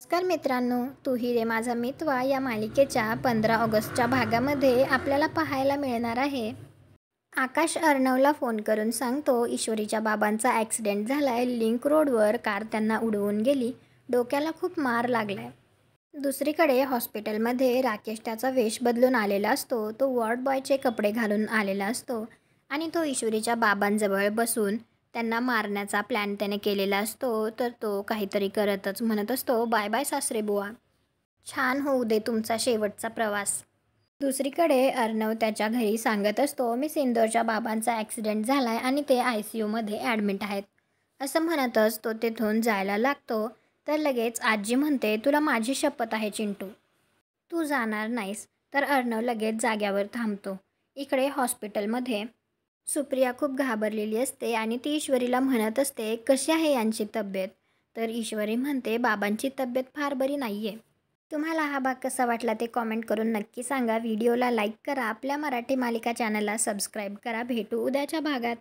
नमस्कार मित्रांनो, तू ही रे माझा मितवा या मालिकेच्या 15 ऑगस्टच्या भागामध्ये आपल्याला पाहायला मिळणार आहे. आकाश अर्णवला फोन करून सांगतो ईश्वरीच्या बाबांचा ॲक्सिडेंट झालाय. लिंक रोडवर कार त्यांना उडवून गेली. डोक्याला खूप मार लागलाय. दुसरीकडे हॉस्पिटलमध्ये राकेश त्याचा वेश बदलून आलेला असतो. तो वॉर्ड बॉयचे कपडे घालून आलेला असतो आणि तो ईश्वरीच्या बाबांजवळ बसून त्यांना मारण्याचा प्लॅन त्याने केलेला असतो. तर तो काहीतरी करतच म्हणत असतो, बाय बाय सासरे बुवा, छान होऊ दे तुमचा शेवटचा प्रवास. दुसरीकडे अर्णव त्याच्या घरी सांगत असतो, मी सिंदूरच्या बाबांचा ॲक्सिडेंट झाला आहे आणि ते ICUमध्ये ॲडमिट आहेत. असं म्हणतच तो तिथून जायला लागतो. तर लगेच आजी म्हणते, तुला माझी शपथ आहे चिंटू, तू जाणार नाहीस. तर अर्णव लगेच जाग्यावर थांबतो. इकडे हॉस्पिटलमध्ये सुप्रिया खूप घाबरलेली असते आणि ती ईश्वरीला म्हणत असते, कशी आहे यांची तब्येत. तर ईश्वरी म्हणते, बाबांची तब्येत फार बरी नाही आहे. तुम्हाला हा भाग कसा वाटला ते कॉमेंट करून नक्की सांगा. व्हिडिओला लाईक करा. आपल्या मराठी मालिका चॅनलला सबस्क्राईब करा. भेटू उद्याच्या भागात.